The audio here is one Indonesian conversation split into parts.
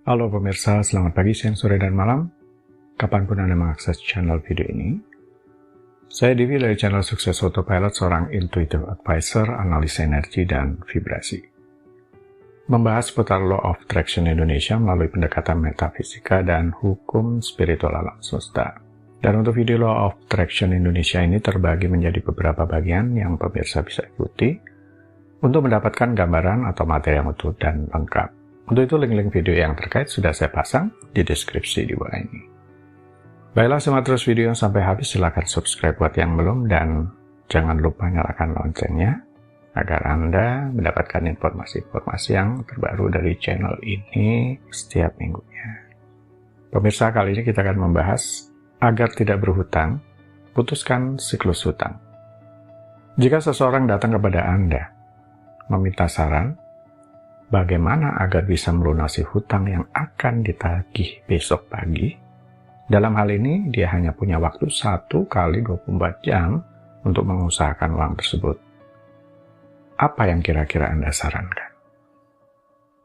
Halo pemirsa, selamat pagi, siang, sore, dan malam. Kapanpun Anda mengakses channel video ini. Saya Divi dari channel Sukses Autopilot, seorang intuitive advisor, analis energi, dan vibrasi. Membahas seputar Law of Attraction Indonesia melalui pendekatan metafisika dan hukum spiritual alam semesta. Dan untuk video Law of Attraction Indonesia ini terbagi menjadi beberapa bagian yang pemirsa bisa ikuti untuk mendapatkan gambaran atau materi yang utuh dan lengkap. Untuk itu link-link video yang terkait sudah saya pasang di deskripsi di bawah ini. Baiklah, simak terus video sampai habis, silahkan subscribe buat yang belum, dan jangan lupa nyalakan loncengnya agar Anda mendapatkan informasi-informasi yang terbaru dari channel ini setiap minggunya. Pemirsa, kali ini kita akan membahas agar tidak berhutang, putuskan siklus hutang. Jika seseorang datang kepada Anda meminta saran bagaimana agar bisa melunasi hutang yang akan ditagih besok pagi, dalam hal ini dia hanya punya waktu 1 kali 24 jam untuk mengusahakan uang tersebut. Apa yang kira-kira Anda sarankan?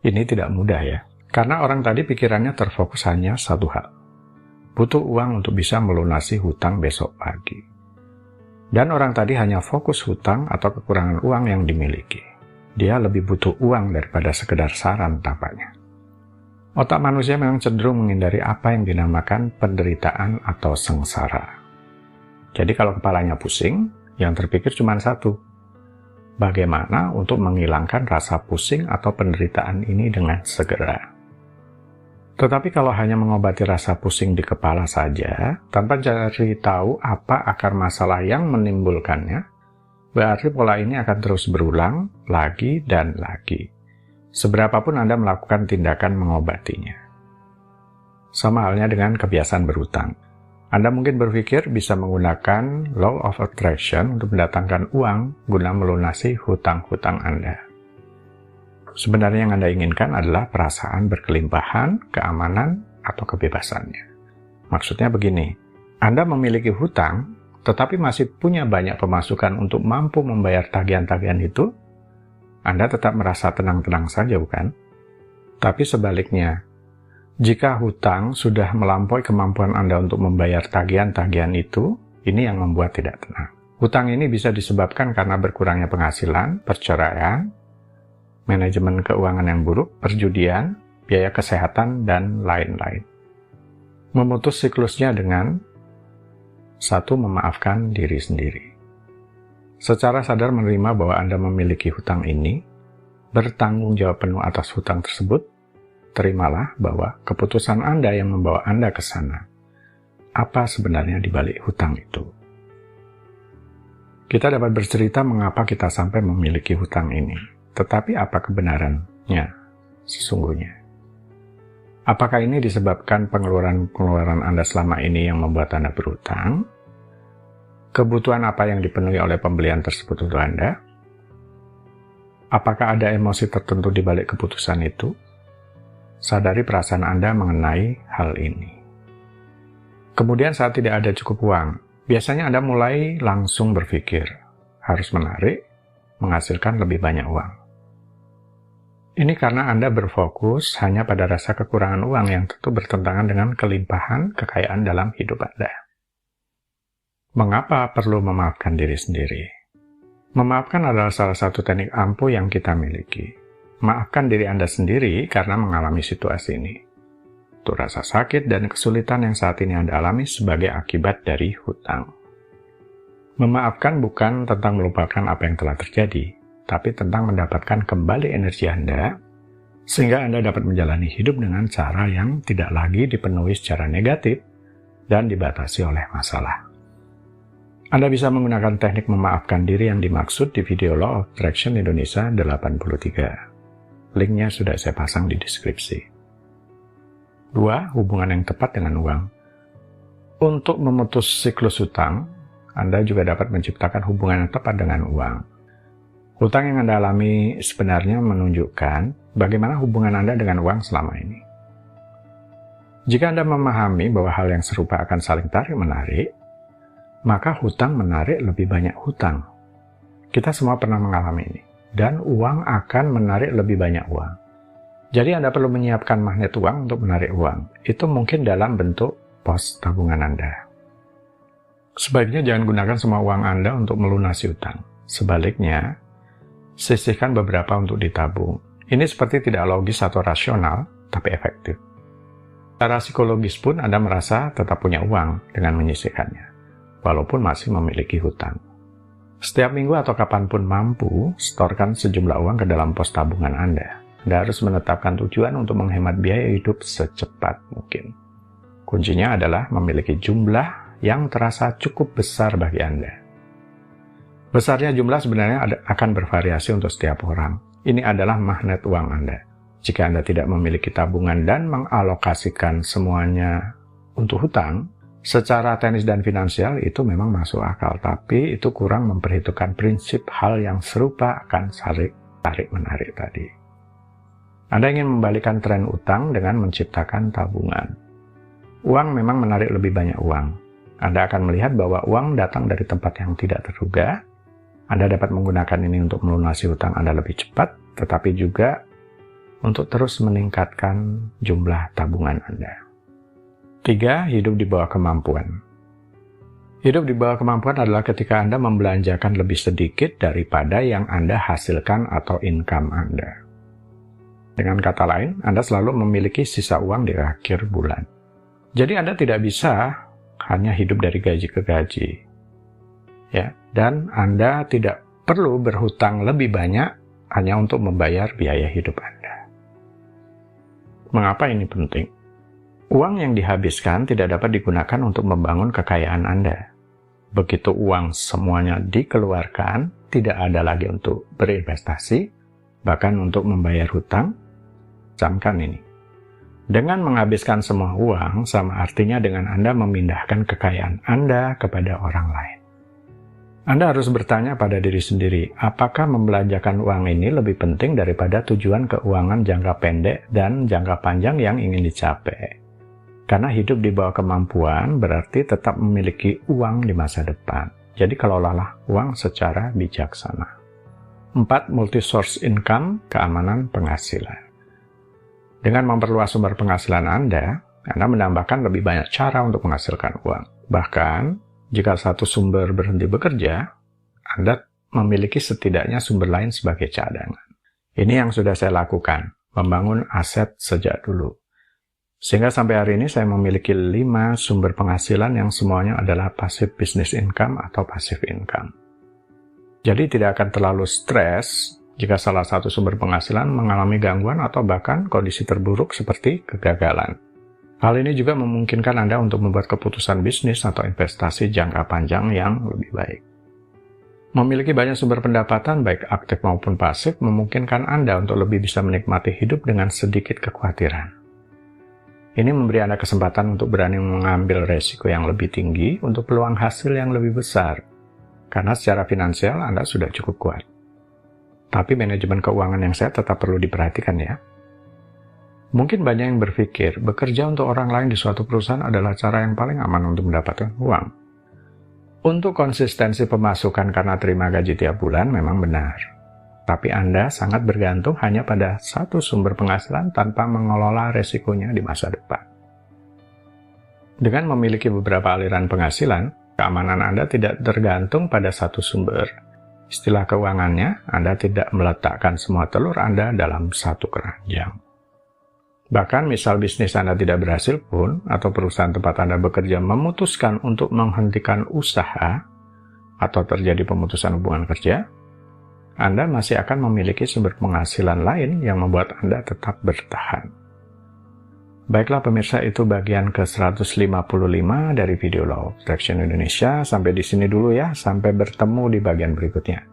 Ini tidak mudah ya, karena orang tadi pikirannya terfokus hanya satu hal. Butuh uang untuk bisa melunasi hutang besok pagi. Dan orang tadi hanya fokus hutang atau kekurangan uang yang dimiliki. Dia lebih butuh uang daripada sekedar saran tampaknya. Otak manusia memang cenderung menghindari apa yang dinamakan penderitaan atau sengsara. Jadi kalau kepalanya pusing, yang terpikir cuma satu. Bagaimana untuk menghilangkan rasa pusing atau penderitaan ini dengan segera. Tetapi kalau hanya mengobati rasa pusing di kepala saja, tanpa cari tahu apa akar masalah yang menimbulkannya, berarti pola ini akan terus berulang lagi dan lagi, seberapapun Anda melakukan tindakan mengobatinya. Sama halnya dengan kebiasaan berhutang. Anda mungkin berpikir bisa menggunakan Law of Attraction untuk mendatangkan uang guna melunasi hutang-hutang Anda. Sebenarnya yang Anda inginkan adalah perasaan berkelimpahan, keamanan, atau kebebasannya. Maksudnya begini, Anda memiliki hutang, tetapi masih punya banyak pemasukan untuk mampu membayar tagihan-tagihan itu, Anda tetap merasa tenang-tenang saja, bukan? Tapi sebaliknya, jika hutang sudah melampaui kemampuan Anda untuk membayar tagihan-tagihan itu, ini yang membuat tidak tenang. Hutang ini bisa disebabkan karena berkurangnya penghasilan, perceraian, manajemen keuangan yang buruk, perjudian, biaya kesehatan, dan lain-lain. Memutus siklusnya dengan 1. Memaafkan diri sendiri. Secara sadar menerima bahwa Anda memiliki hutang ini, bertanggung jawab penuh atas hutang tersebut, terimalah bahwa keputusan Anda yang membawa Anda ke sana. Apa sebenarnya di balik hutang itu? Kita dapat bercerita mengapa kita sampai memiliki hutang ini, tetapi apa kebenarannya sesungguhnya? Apakah ini disebabkan pengeluaran Anda selama ini yang membuat Anda berhutang? Kebutuhan apa yang dipenuhi oleh pembelian tersebut untuk Anda? Apakah ada emosi tertentu di balik keputusan itu? Sadari perasaan Anda mengenai hal ini. Kemudian saat tidak ada cukup uang, biasanya Anda mulai langsung berpikir, harus menarik, menghasilkan lebih banyak uang. Ini karena Anda berfokus hanya pada rasa kekurangan uang yang tentu bertentangan dengan kelimpahan kekayaan dalam hidup Anda. Mengapa perlu memaafkan diri sendiri? Memaafkan adalah salah satu teknik ampuh yang kita miliki. Maafkan diri Anda sendiri karena mengalami situasi ini. Untuk rasa sakit dan kesulitan yang saat ini Anda alami sebagai akibat dari hutang. Memaafkan bukan tentang melupakan apa yang telah terjadi, tapi tentang mendapatkan kembali energi Anda, sehingga Anda dapat menjalani hidup dengan cara yang tidak lagi dipenuhi secara negatif dan dibatasi oleh masalah. Anda bisa menggunakan teknik memaafkan diri yang dimaksud di video Law of Attraction Indonesia 83. Linknya sudah saya pasang di deskripsi. 2. Hubungan yang tepat dengan uang. Untuk memutus siklus hutang, Anda juga dapat menciptakan hubungan yang tepat dengan uang. Hutang yang Anda alami sebenarnya menunjukkan bagaimana hubungan Anda dengan uang selama ini. Jika Anda memahami bahwa hal yang serupa akan saling tarik-menarik, maka hutang menarik lebih banyak hutang. Kita semua pernah mengalami ini. Dan uang akan menarik lebih banyak uang. Jadi Anda perlu menyiapkan magnet uang untuk menarik uang. Itu mungkin dalam bentuk pos tabungan Anda. Sebaiknya jangan gunakan semua uang Anda untuk melunasi utang. Sebaliknya, sisihkan beberapa untuk ditabung. Ini seperti tidak logis atau rasional, tapi efektif. Secara psikologis pun Anda merasa tetap punya uang dengan menyisihkannya, walaupun masih memiliki hutang. Setiap minggu atau kapanpun mampu, setorkan sejumlah uang ke dalam pos tabungan Anda. Anda harus menetapkan tujuan untuk menghemat biaya hidup secepat mungkin. Kuncinya adalah memiliki jumlah yang terasa cukup besar bagi Anda. Besarnya jumlah sebenarnya akan bervariasi untuk setiap orang. Ini adalah magnet uang Anda. Jika Anda tidak memiliki tabungan dan mengalokasikan semuanya untuk hutang, secara teknis dan finansial itu memang masuk akal, tapi itu kurang memperhitungkan prinsip hal yang serupa akan tarik-menarik tadi. Anda ingin membalikan tren utang dengan menciptakan tabungan. Uang memang menarik lebih banyak uang. Anda akan melihat bahwa uang datang dari tempat yang tidak terduga. Anda dapat menggunakan ini untuk melunasi hutang Anda lebih cepat, tetapi juga untuk terus meningkatkan jumlah tabungan Anda. 3. Hidup di bawah kemampuan. Hidup di bawah kemampuan adalah ketika Anda membelanjakan lebih sedikit daripada yang Anda hasilkan atau income Anda. Dengan kata lain, Anda selalu memiliki sisa uang di akhir bulan. Jadi Anda tidak bisa hanya hidup dari gaji ke gaji. Ya, dan Anda tidak perlu berhutang lebih banyak hanya untuk membayar biaya hidup Anda. Mengapa ini penting? Uang yang dihabiskan tidak dapat digunakan untuk membangun kekayaan Anda. Begitu uang semuanya dikeluarkan, tidak ada lagi untuk berinvestasi, bahkan untuk membayar hutang. Camkan ini. Dengan menghabiskan semua uang, sama artinya dengan Anda memindahkan kekayaan Anda kepada orang lain. Anda harus bertanya pada diri sendiri, apakah membelanjakan uang ini lebih penting daripada tujuan keuangan jangka pendek dan jangka panjang yang ingin dicapai? Karena hidup di bawah kemampuan berarti tetap memiliki uang di masa depan. Jadi kelolalah uang secara bijaksana. 4. Multi-source income, keamanan penghasilan. Dengan memperluas sumber penghasilan Anda menambahkan lebih banyak cara untuk menghasilkan uang. Bahkan, jika satu sumber berhenti bekerja, Anda memiliki setidaknya sumber lain sebagai cadangan. Ini yang sudah saya lakukan, membangun aset sejak dulu. Sehingga sampai hari ini saya memiliki 5 sumber penghasilan yang semuanya adalah passive business income atau passive income. Jadi tidak akan terlalu stres jika salah satu sumber penghasilan mengalami gangguan atau bahkan kondisi terburuk seperti kegagalan. Hal ini juga memungkinkan Anda untuk membuat keputusan bisnis atau investasi jangka panjang yang lebih baik. Memiliki banyak sumber pendapatan, baik aktif maupun pasif, memungkinkan Anda untuk lebih bisa menikmati hidup dengan sedikit kekhawatiran. Ini memberi Anda kesempatan untuk berani mengambil resiko yang lebih tinggi untuk peluang hasil yang lebih besar, karena secara finansial Anda sudah cukup kuat. Tapi manajemen keuangan yang sehat tetap perlu diperhatikan ya. Mungkin banyak yang berpikir, bekerja untuk orang lain di suatu perusahaan adalah cara yang paling aman untuk mendapatkan uang. Untuk konsistensi pemasukan karena terima gaji tiap bulan memang benar. Tapi Anda sangat bergantung hanya pada satu sumber penghasilan tanpa mengelola resikonya di masa depan. Dengan memiliki beberapa aliran penghasilan, keamanan Anda tidak tergantung pada satu sumber. Istilah keuangannya, Anda tidak meletakkan semua telur Anda dalam satu keranjang. Bahkan misal bisnis Anda tidak berhasil pun, atau perusahaan tempat Anda bekerja memutuskan untuk menghentikan usaha, atau terjadi pemutusan hubungan kerja, Anda masih akan memiliki sumber penghasilan lain yang membuat Anda tetap bertahan. Baiklah pemirsa, itu bagian ke-155 dari video Law of Attraction Indonesia. Sampai di sini dulu ya, sampai bertemu di bagian berikutnya.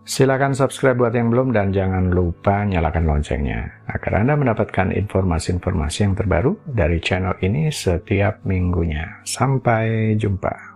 Silakan subscribe buat yang belum dan jangan lupa nyalakan loncengnya agar Anda mendapatkan informasi-informasi yang terbaru dari channel ini setiap minggunya. Sampai jumpa.